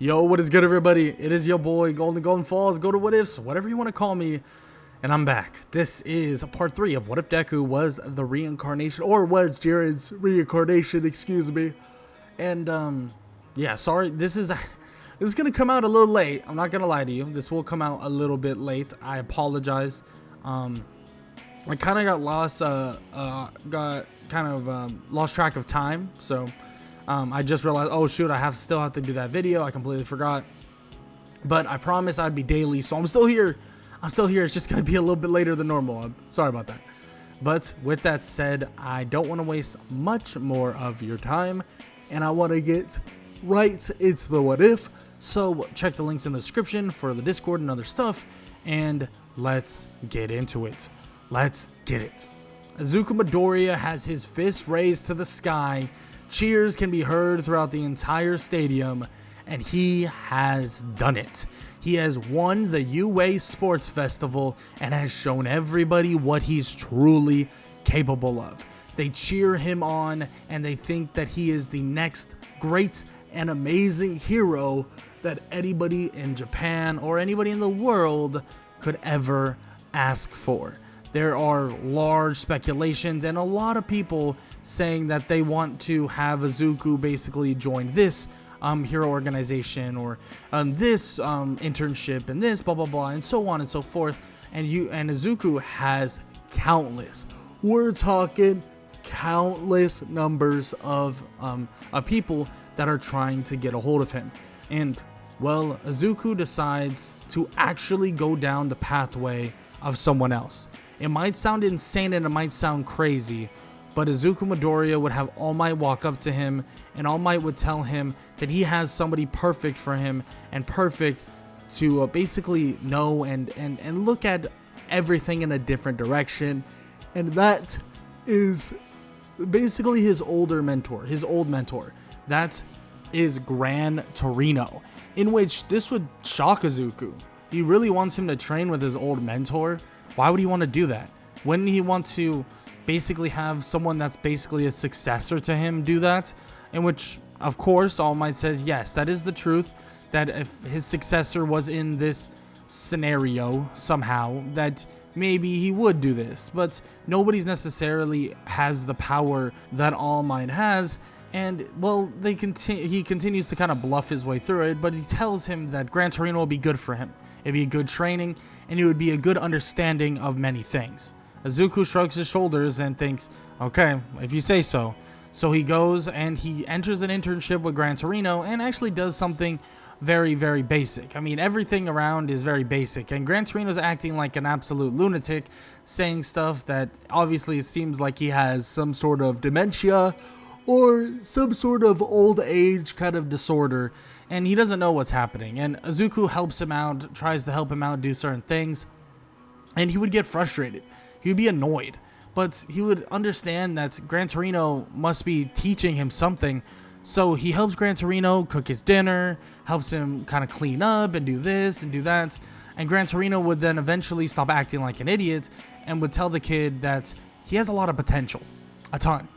Yo, what is good, everybody? It is your boy Golden Falls, go to what ifs, whatever you want to call me, and I'm back. This is part 3 of what if Deku was the reincarnation, or was Jiren's reincarnation, excuse me. And yeah, sorry, this is gonna come out a little late. I'm not gonna lie to you. This will come out a little bit late. I apologize. I kind of got lost, lost track of time, so. I just realized, oh shoot, I still have to do that video. I completely forgot. But I promised I'd be daily, so I'm still here. It's just going to be a little bit later than normal. I'm sorry about that. But with that said, I don't want to waste much more of your time. And I want to get right into the what if. So check the links in the description for the Discord and other stuff. And let's get into it. Let's get it. Izuku Midoriya has his fist raised to the sky. Cheers can be heard throughout the entire stadium, and he has done it. He has won the UA Sports Festival and has shown everybody what he's truly capable of. They cheer him on, and they think that he is the next great and amazing hero that anybody in Japan or anybody in the world could ever ask for. There are large speculations and a lot of people saying that they want to have Izuku basically join this hero organization or this internship and this blah blah blah and so on and so forth. And Izuku has countless, we're talking countless numbers of people that are trying to get a hold of him. And well, Izuku decides to actually go down the pathway of someone else. It might sound insane and it might sound crazy, but Izuku Midoriya would have All Might walk up to him, and All Might would tell him that he has somebody perfect for him and perfect to basically know and look at everything in a different direction. And that is basically his old mentor. That is Gran Torino, in which this would shock Izuku. He really wants him to train with his old mentor. Why would he want to do that? Wouldn't he want to basically have someone that's basically a successor to him do that? In which, of course, All Might says, yes, that is the truth. That if his successor was in this scenario somehow, that maybe he would do this. But nobody's necessarily has the power that All Might has. And, well, he continues to kind of bluff his way through it, but he tells him that Gran Torino will be good for him. It'd be a good training, and it would be a good understanding of many things. Izuku shrugs his shoulders and thinks, okay, if you say so. So he goes and he enters an internship with Gran Torino and actually does something very, very basic. I mean, everything around is very basic, and Gran Torino's acting like an absolute lunatic, saying stuff that obviously it seems like he has some sort of dementia or some sort of old age kind of disorder, and he doesn't know what's happening. And Izuku helps him out, tries to help him out do certain things, and he would get frustrated. He would be annoyed, but he would understand that Gran Torino must be teaching him something. So he helps Gran Torino cook his dinner, helps him kind of clean up and do this and do that. And Gran Torino would then eventually stop acting like an idiot and would tell the kid that he has a lot of potential, a ton.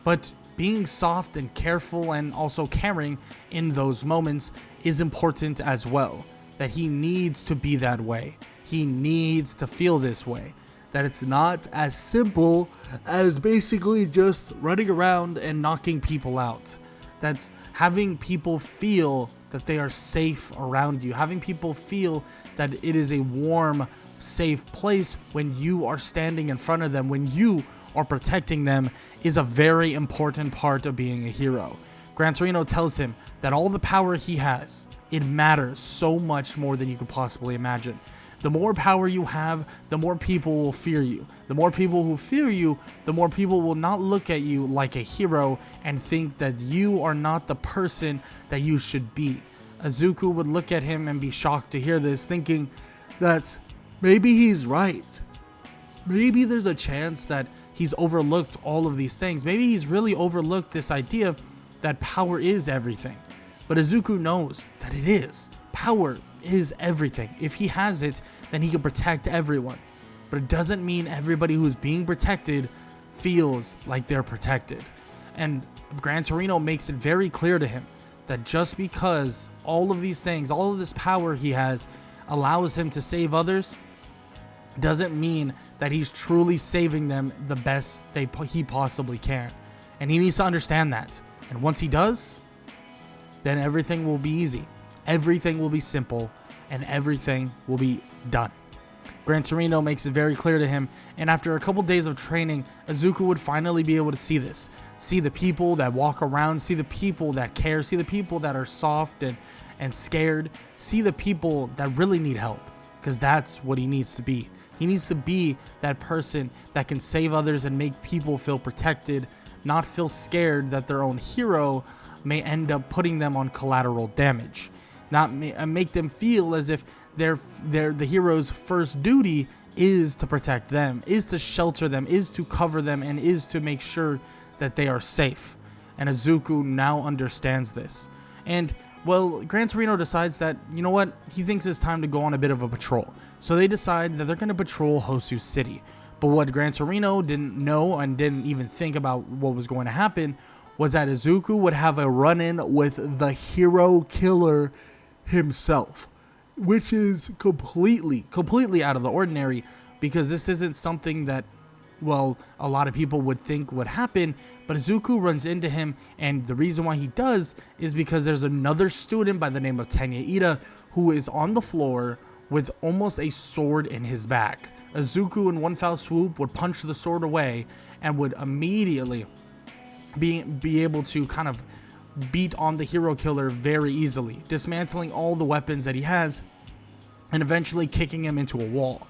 But being soft and careful and also caring in those moments is important as well. That he needs to be that way. He needs to feel this way. That it's not as simple as basically just running around and knocking people out. That having people feel that they are safe around you. Having people feel that it is a warm, safe place when you are standing in front of them, when you or protecting them, is a very important part of being a hero. Gran Torino tells him that all the power he has, it matters so much more than you could possibly imagine. The more power you have, the more people will fear you. The more people who fear you, the more people will not look at you like a hero and think that you are not the person that you should be. Izuku would look at him and be shocked to hear this, thinking that maybe he's right. Maybe there's a chance that he's overlooked all of these things. Maybe he's really overlooked this idea that power is everything. But Izuku knows that it is. Power is everything. If he has it, then he can protect everyone. But it doesn't mean everybody who's being protected feels like they're protected. And Gran Torino makes it very clear to him that just because all of these things, all of this power he has allows him to save others, doesn't mean that he's truly saving them the best he possibly can. And he needs to understand that. And once he does, then everything will be easy. Everything will be simple, and everything will be done. Gran Torino makes it very clear to him, and after a couple days of training, Izuku would finally be able to see this. See the people that walk around, see the people that care, see the people that are soft and scared, see the people that really need help, because that's what he needs to be. He needs to be that person that can save others and make people feel protected, not feel scared that their own hero may end up putting them on collateral damage. Not make them feel as if the hero's first duty is to protect them, is to shelter them, is to cover them, and is to make sure that they are safe. And Izuku now understands this. And, well, Gran Torino decides that, you know what, he thinks it's time to go on a bit of a patrol. So they decide that they're going to patrol Hosu City. But what Gran Torino didn't know and didn't even think about what was going to happen was that Izuku would have a run-in with the hero killer himself, which is completely out of the ordinary, because this isn't something that, well, a lot of people would think would happen. But Izuku runs into him, and the reason why he does is because there's another student by the name of Tenya Ida who is on the floor with almost a sword in his back. Izuku in one foul swoop would punch the sword away and would immediately be able to kind of beat on the hero killer very easily, dismantling all the weapons that he has and eventually kicking him into a wall.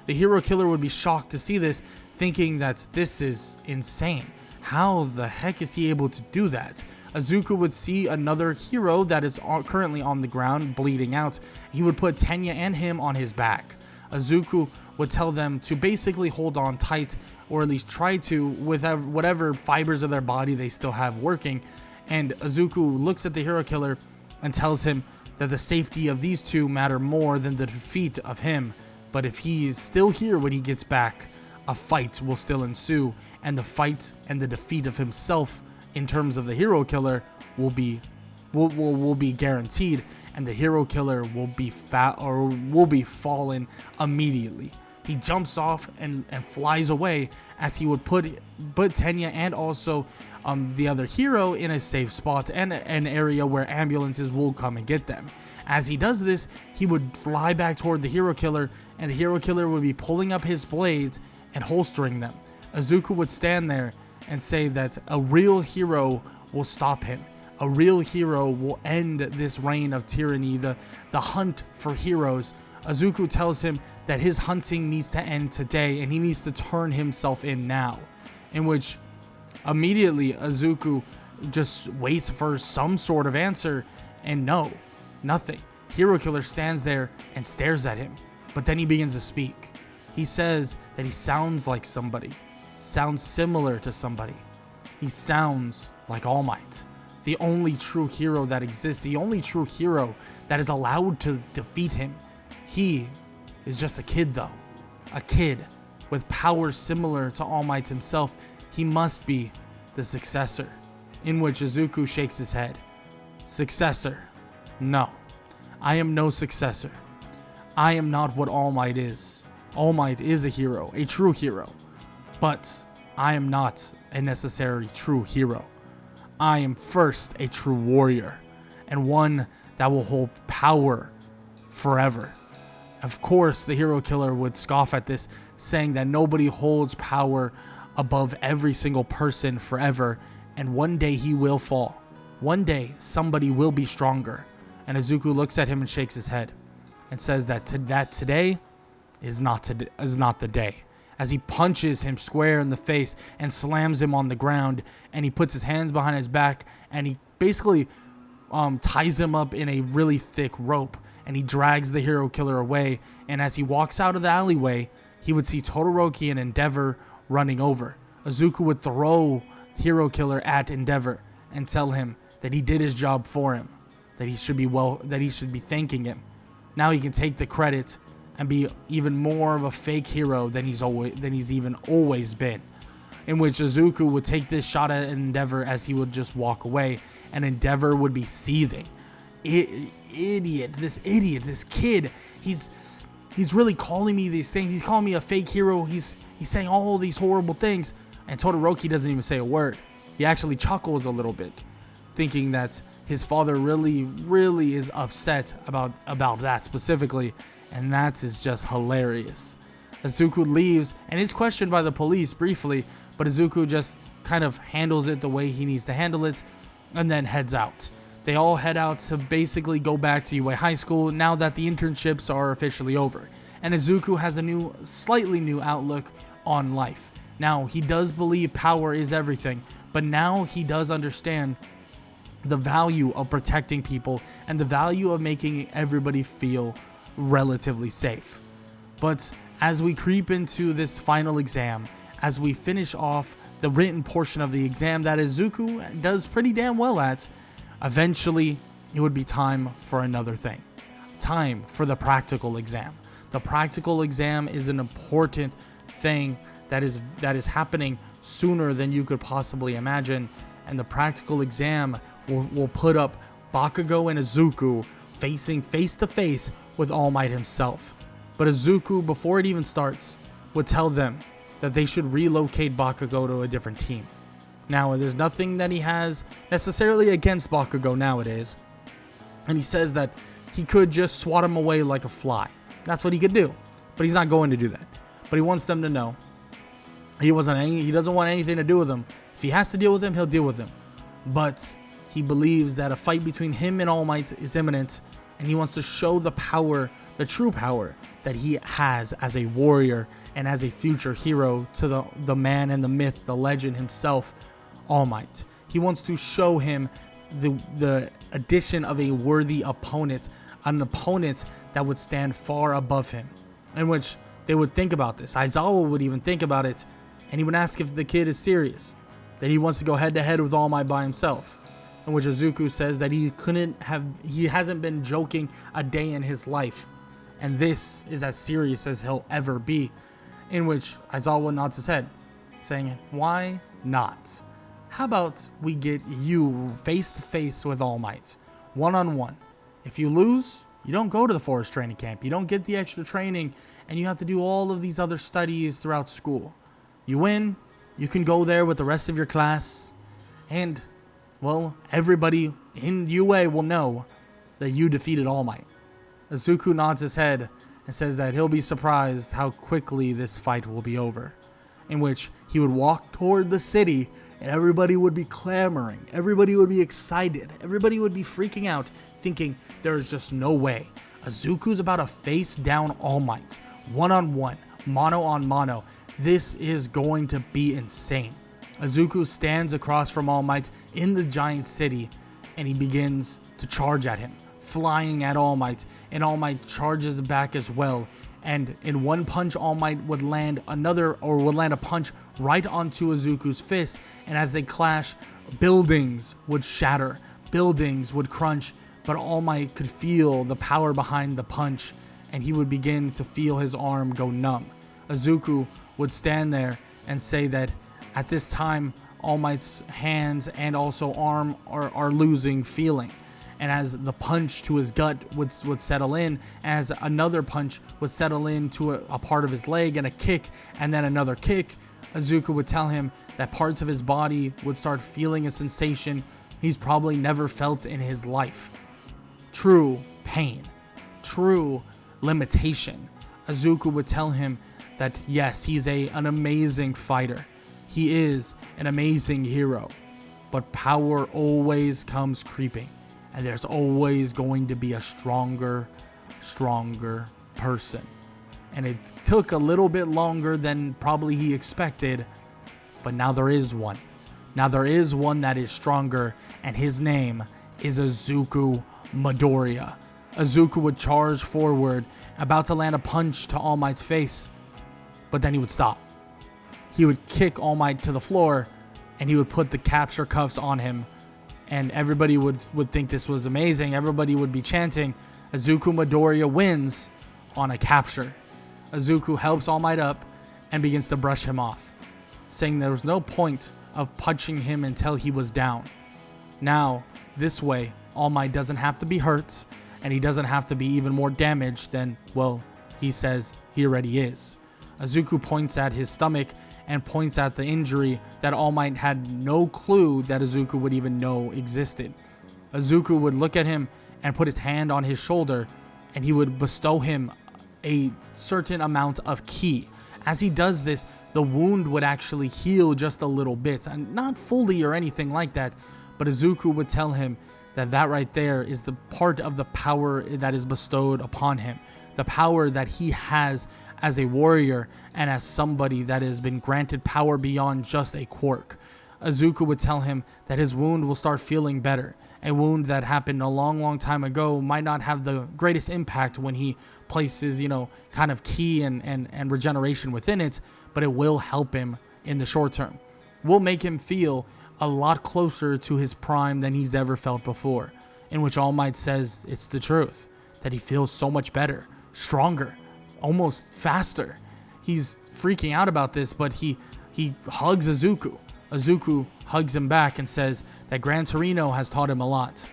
The hero killer would be shocked to see this, thinking that this is insane. How the heck is he able to do that? Izuku would see another hero that is currently on the ground bleeding out. He would put Tenya and him on his back. Izuku would tell them to basically hold on tight, or at least try to, with whatever fibers of their body they still have working. And Izuku looks at the hero killer and tells him that the safety of these two matter more than the defeat of him. But if he is still here when he gets back, a fight will still ensue, and the fight and the defeat of himself in terms of the hero killer will be guaranteed, and the hero killer will be fallen immediately. He jumps off and flies away as he would put Tenya and also the other hero in a safe spot and an area where ambulances will come and get them. As he does this, he would fly back toward the hero killer, and the hero killer would be pulling up his blades and holstering them. Izuku would stand there and say that a real hero will stop him. A real hero will end this reign of tyranny, the hunt for heroes. Izuku tells him that his hunting needs to end today and he needs to turn himself in now. In which immediately Izuku just waits for some sort of answer, and no, nothing. Hero Killer stands there and stares at him, but then he begins to speak. He says that he sounds like somebody, sounds similar to somebody. He sounds like All Might, the only true hero that exists, the only true hero that is allowed to defeat him. He is just a kid though, a kid with powers similar to All Might himself. He must be the successor. In which Izuku shakes his head. Successor? No, I am no successor. I am not what All Might is. All Might is a hero, a true hero, but I am not a necessary true hero. I am first a true warrior, and one that will hold power forever. Of course, the hero killer would scoff at this, saying that nobody holds power above every single person forever, and one day he will fall. One day, somebody will be stronger. And Izuku looks at him and shakes his head and says that today is not the day. As he punches him square in the face and slams him on the ground, and he puts his hands behind his back, and he basically ties him up in a really thick rope, and he drags the hero killer away. And as he walks out of the alleyway, he would see Todoroki and Endeavor running over. Izuku would throw hero killer at Endeavor and tell him that he did his job for him, that he should be thanking him. Now he can take the credit and be even more of a fake hero than he's always been. in which Izuku would take this shot at Endeavor as he would just walk away, and Endeavor would be seething. This kid, he's really calling me these things. He's calling me a fake hero. He's saying all these horrible things, and Todoroki doesn't even say a word. He actually chuckles a little bit, thinking that his father really is upset about that specifically, and that is just hilarious. Izuku leaves and is questioned by the police briefly, but Izuku just kind of handles it the way he needs to handle it, and then heads out. They all head out to basically go back to UA High School now that the internships are officially over. And Izuku has a slightly new outlook on life. Now, he does believe power is everything, but now he does understand the value of protecting people and the value of making everybody feel relatively safe. But as we creep into this final exam, as we finish off the written portion of the exam that Izuku does pretty damn well at, eventually it would be time for another thing. Time for the practical exam. The practical exam is an important thing that is happening sooner than you could possibly imagine, and the practical exam will put up Bakugo and Izuku facing face to face with All Might himself. But Izuku, before it even starts, would tell them that they should relocate Bakugo to a different team. Now, there's nothing that he has necessarily against Bakugo nowadays, and he says that he could just swat him away like a fly. That's what he could do, but he's not going to do that. But he wants them to know he doesn't want anything to do with him. If he has to deal with him, he'll deal with him. But he believes that a fight between him and All Might is imminent, and he wants to show the power, the true power that he has as a warrior and as a future hero to the man and the myth, the legend himself, All Might. He wants to show him the addition of a worthy opponent, an opponent that would stand far above him, in which they would think about this. Aizawa would even think about it, and he would ask if the kid is serious, that he wants to go head to head with All Might by himself, in which Izuku says that he hasn't been joking a day in his life, and this is as serious as he'll ever be, in which Aizawa nods his head, saying, why not? How about we get you face to face with All Might, one-on-one. If you lose, you don't go to the forest training camp. You don't get the extra training, and you have to do all of these other studies throughout school. You win, you can go there with the rest of your class, and, well, everybody in UA will know that you defeated All Might. Izuku nods his head and says that he'll be surprised how quickly this fight will be over, in which he would walk toward the city and everybody would be clamoring. Everybody would be excited. Everybody would be freaking out, thinking there's just no way. Izuku's about to face down All Might, one-on-one, mano-on-mano. This is going to be insane. Izuku stands across from All Might in the giant city, and he begins to charge at him, flying at All Might, and All Might charges back as well. And in one punch, All Might would land a punch right onto Izuku's fist, and as they clash, buildings would shatter, buildings would crunch, but All Might could feel the power behind the punch, and he would begin to feel his arm go numb. Izuku would stand there and say that at this time, All Might's hands and also arm are losing feeling. And as the punch to his gut would settle in, as another punch would settle into a part of his leg, and a kick, and then another kick, Izuku would tell him that parts of his body would start feeling a sensation he's probably never felt in his life. True pain, true limitation. Izuku would tell him that yes, he's an amazing fighter. He is an amazing hero, but power always comes creeping. And there's always going to be a stronger person. And it took a little bit longer than probably he expected, but now there is one. Now there is one that is stronger, and his name is Izuku Midoriya. Izuku would charge forward, about to land a punch to All Might's face, but then he would stop. He would kick All Might to the floor, and he would put the capture cuffs on him. And everybody would think this was amazing. Everybody would be chanting, Izuku Midoriya wins on a capture. Izuku helps All Might up and begins to brush him off. saying there was no point of punching him until he was down. Now, this way, All Might doesn't have to be hurt, and he doesn't have to be even more damaged than, well, he says he already is. Izuku points at his stomach and points at the injury that All Might had no clue that Izuku would even know existed. Izuku would look at him and put his hand on his shoulder, and he would bestow him a certain amount of ki. As he does this, the wound would actually heal just a little bit, and not fully or anything like that, but Izuku would tell him that that right there is the part of the power that is bestowed upon him, the power that he has as a warrior and as somebody that has been granted power beyond just a quirk. Izuku would tell him that his wound will start feeling better. A wound that happened a long time ago might not have the greatest impact when he places, kind of ki and regeneration within it, but it will help him in the short term. Will make him feel a lot closer to his prime than he's ever felt before, in which All Might says it's the truth, that he feels so much better, stronger, almost faster. He's freaking out about this, but he hugs Izuku. Izuku hugs him back and says that Gran Torino has taught him a lot.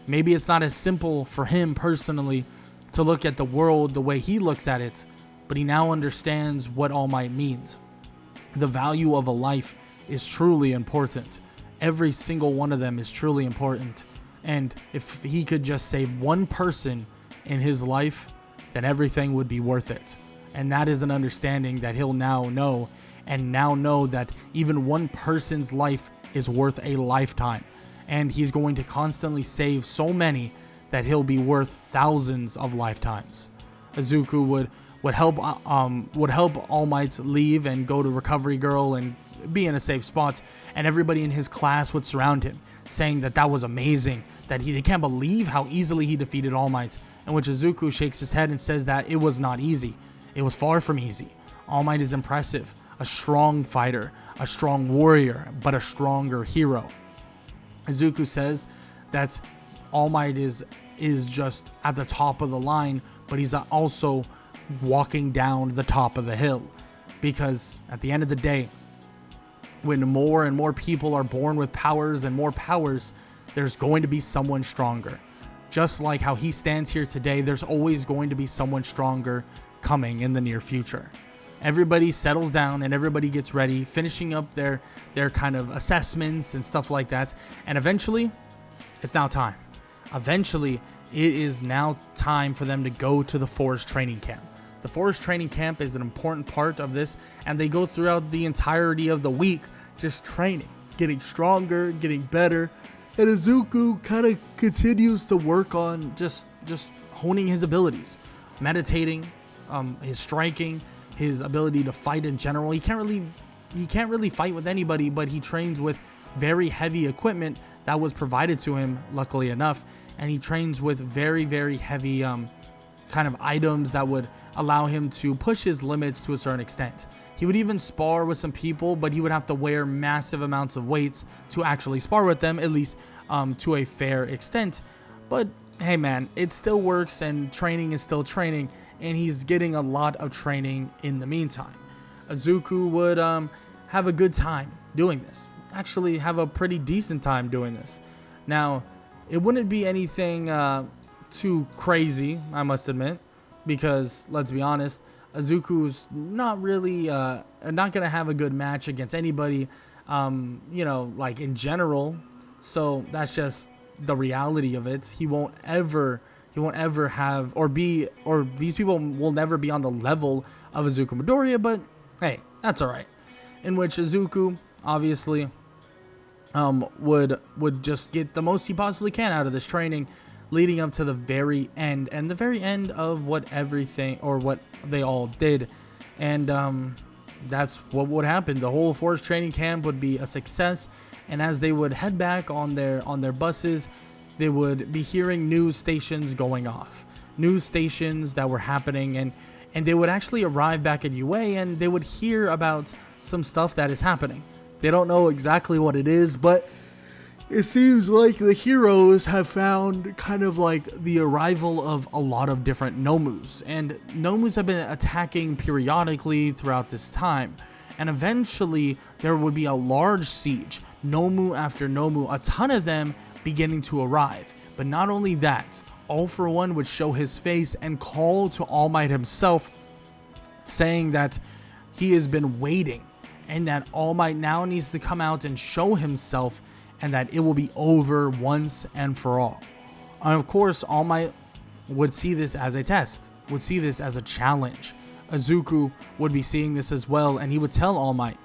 Maybe it's not as simple for him personally to look at the world the way he looks at it, but he now understands what All Might means. The value of a life is truly important. Every single one of them is truly important. And if he could just save one person in his life, then everything would be worth it. And that is an understanding that he'll now know, and now know that even one person's life is worth a lifetime. And he's going to constantly save so many that he'll be worth thousands of lifetimes. Izuku would help All Might leave and go to Recovery Girl and be in a safe spot, and everybody in his class would surround him, saying that was amazing, that they can't believe how easily he defeated All Might, in which Izuku shakes his head and says that it was not easy. It was far from easy. All Might is impressive, a strong fighter, a strong warrior, but a stronger hero. Izuku says that All Might is just at the top of the line, but he's also walking down the top of the hill, because at the end of the day, when more and more people are born with powers and more powers, there's going to be someone stronger. Just like how he stands here today, there's always going to be someone stronger coming in the near future. Everybody settles down and everybody gets ready, finishing up their kind of assessments and stuff like that. And eventually, it's now time. Eventually, it is now time for them to go to the forest training camp. The forest training camp is an important part of this, and they go throughout the entirety of the week just training, getting stronger, getting better. And Izuku kind of continues to work on just honing his abilities, meditating, his striking, his ability to fight in general. He can't really fight with anybody, but he trains with very heavy equipment that was provided to him, luckily enough, and he trains with very heavy kind of items that would allow him to push his limits to a certain extent. He would even spar with some people, but he would have to wear massive amounts of weights to actually spar with them, at least to a fair extent. But hey man, it still works, and training is still training, and he's getting a lot of training in the meantime. Izuku would have a good time doing this. Actually have a pretty decent time doing this. Now, it wouldn't be anything too crazy, I must admit, because let's be honest, Izuku's not really not gonna have a good match against anybody, like in general. So that's just the reality of it. He won't ever have or these people will never be on the level of Izuku Midoriya. But hey, that's all right. In which Izuku obviously would just get the most he possibly can out of this training, leading up to the very end, and the very end of what they all did. And that's what would happen. The whole forest training camp would be a success, and as they would head back on their buses, they would be hearing news stations going off, news stations that were happening, and they would actually arrive back at UA, and they would hear about some stuff that is happening. They don't know exactly what it is, but it seems like the heroes have found kind of like the arrival of a lot of different Nomus. And Nomus have been attacking periodically throughout this time. and eventually there would be a large siege, Nomu after Nomu, a ton of them beginning to arrive. But not only that, All For One would show his face and call to All Might himself, saying that he has been waiting and that All Might now needs to come out and show himself, and that it will be over once and for all. And of course, All Might would see this as a test, would see this as a challenge. Izuku would be seeing this as well, and he would tell All Might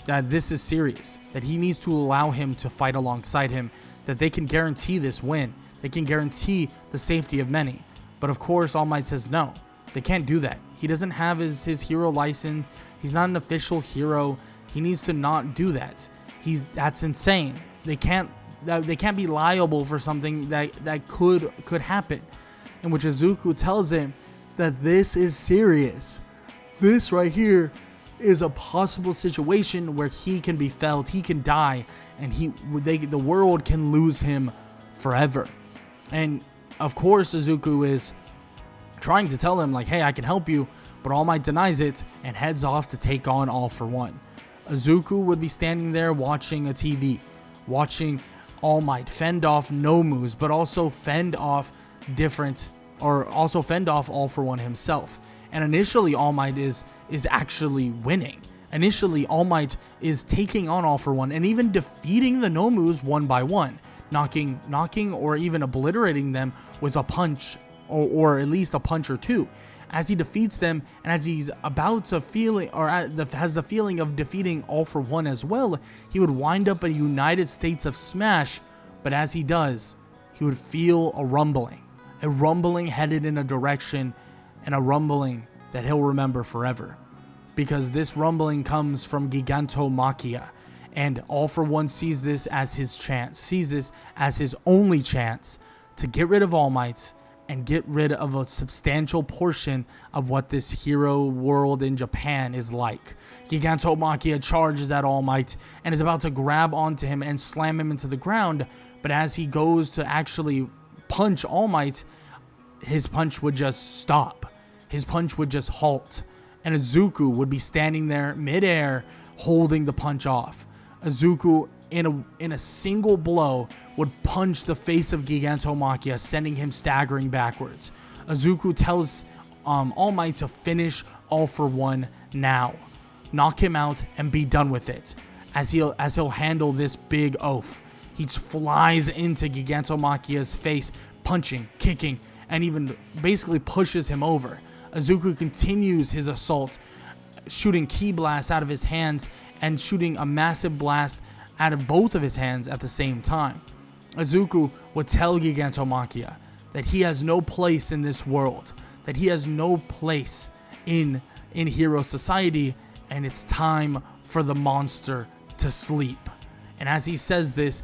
that this is serious, that he needs to allow him to fight alongside him, that they can guarantee this win, they can guarantee the safety of many. But of course, All Might says no, they can't do that. He doesn't have his hero license, he's not an official hero, he needs to not do that. That's insane. They can't be liable for something that could happen. In which Izuku tells him that this is serious. This right here is a possible situation where he can be felled, he can die, and the world can lose him forever. And of course, Izuku is trying to tell him like, hey, I can help you, but All Might denies it and heads off to take on All For One. Izuku would be standing there watching a TV, watching All Might fend off Nomus, but also fend off All For One himself. And initially, All Might is actually winning. Initially, All Might is taking on All For One and even defeating the Nomus one by one, knocking or even obliterating them with a punch, or at least a punch or two. As he defeats them, and as he's about to has the feeling of defeating All For One as well, he would wind up a United States of Smash. But as he does, he would feel a rumbling headed in a direction, and a rumbling that he'll remember forever. Because this rumbling comes from Gigantomachia, and All For One sees this as his chance, sees this as his only chance to get rid of All Might and get rid of a substantial portion of what this hero world in Japan is like. Gigantomachia charges at All Might and is about to grab onto him and slam him into the ground, but as he goes to actually punch All Might, his punch would just stop. His punch would just halt, and Izuku would be standing there midair holding the punch off. Izuku in a single blow would punch the face of Gigantomachia, sending him staggering backwards. Izuku tells All Might to finish All For One now, knock him out and be done with it. As he'll handle this big oaf, he flies into Gigantomachia's face, punching, kicking, and even basically pushes him over. Izuku continues his assault, shooting ki blasts out of his hands and shooting a massive blast out of both of his hands at the same time. Izuku would tell Gigantomachia that he has no place in this world, that he has no place in hero society, and it's time for the monster to sleep. And as he says this,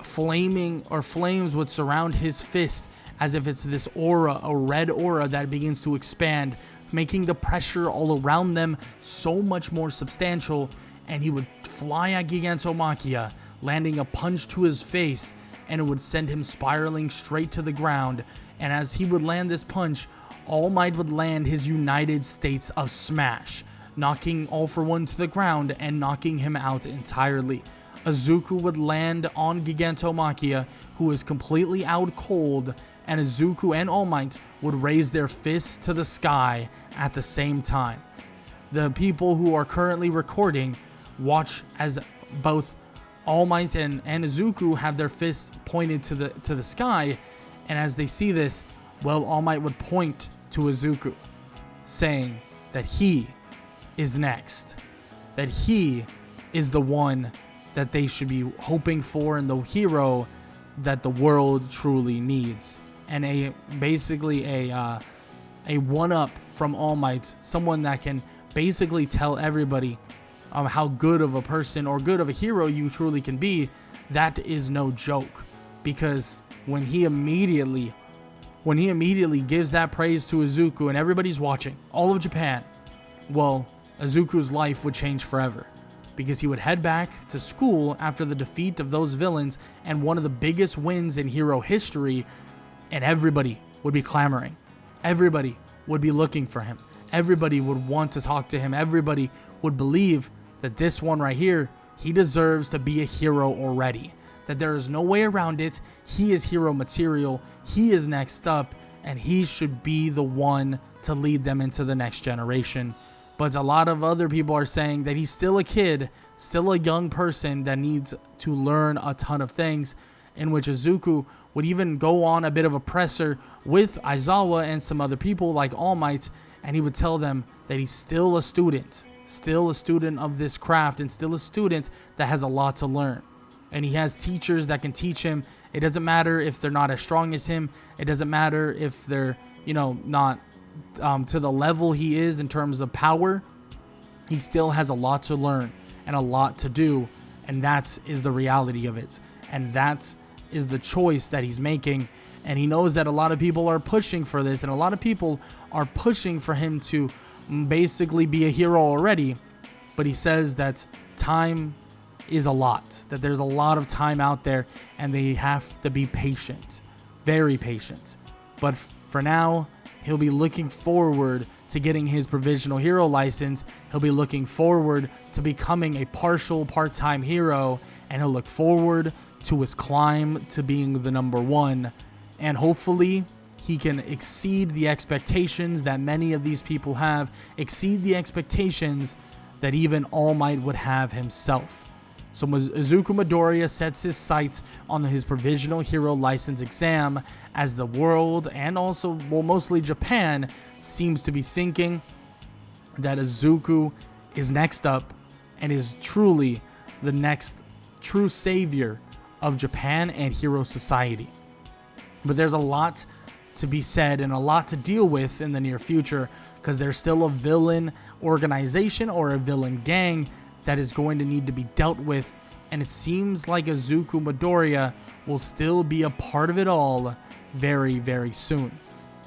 flames would surround his fist as if it's this aura, a red aura that begins to expand, making the pressure all around them so much more substantial, and he would fly at Gigantomachia, landing a punch to his face, and it would send him spiraling straight to the ground. And as he would land this punch, All Might would land his United States of Smash, knocking All For One to the ground and knocking him out entirely. Izuku would land on Gigantomachia, who is completely out cold, and Izuku and All Might would raise their fists to the sky at the same time. The people who are currently recording watch as both All Might and Izuku have their fists pointed to the sky, and as they see this, well, All Might would point to Izuku, saying that he is next, that he is the one that they should be hoping for and the hero that the world truly needs. And basically a one-up from All Might, someone that can basically tell everybody how good of a person or good of a hero you truly can be. That is no joke, because when he immediately gives that praise to Izuku and everybody's watching, all of Japan, well, Izuku's life would change forever, because he would head back to school after the defeat of those villains and one of the biggest wins in hero history, and everybody would be clamoring. Everybody would be looking for him. Everybody would want to talk to him. Everybody would believe that this one right here, he deserves to be a hero already. That there is no way around it. He is hero material. He is next up, and he should be the one to lead them into the next generation. But a lot of other people are saying that he's still a kid, still a young person that needs to learn a ton of things, in which Izuku would even go on a bit of a presser with Aizawa and some other people like All Might, and he would tell them that he's still a student of this craft, and still a student that has a lot to learn. And he has teachers that can teach him. It doesn't matter if they're not as strong as him. It doesn't matter if they're, not to the level he is in terms of power. He still has a lot to learn and a lot to do, and that is the reality of it. And that is the choice that he's making. And he knows that a lot of people are pushing for this, and a lot of people are pushing for him to basically be a hero already. But he says that time is a lot, that there's a lot of time out there, and they have to be patient, very patient. But for now, he'll be looking forward to getting his provisional hero license. He'll be looking forward to becoming a partial part-time hero, and he'll look forward to his climb to being the number one. And hopefully he can exceed the expectations that many of these people have, exceed the expectations that even All Might would have himself. So Izuku Midoriya sets his sights on his provisional hero license exam, as the world, and also, mostly Japan, seems to be thinking that Izuku is next up and is truly the next true savior of Japan and hero society. But there's a lot to be said and a lot to deal with in the near future, because there's still a villain organization or a villain gang that is going to need to be dealt with, and it seems like Izuku Midoriya will still be a part of it all very, very soon.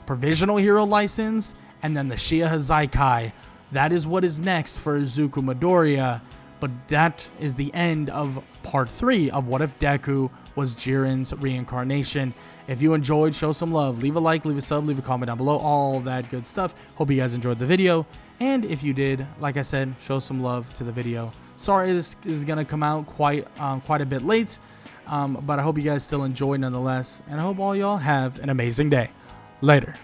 Provisional hero license, and then the Shia Hazaikai. That is what is next for Izuku Midoriya, but that is the end of part 3 of What If Deku Was Jiren's Reincarnation. If you enjoyed, show some love. Leave a like, leave a sub, leave a comment down below, all that good stuff. Hope you guys enjoyed the video. And if you did, like I said, show some love to the video. Sorry this is going to come out quite a bit late, but I hope you guys still enjoy nonetheless. And I hope all y'all have an amazing day. Later.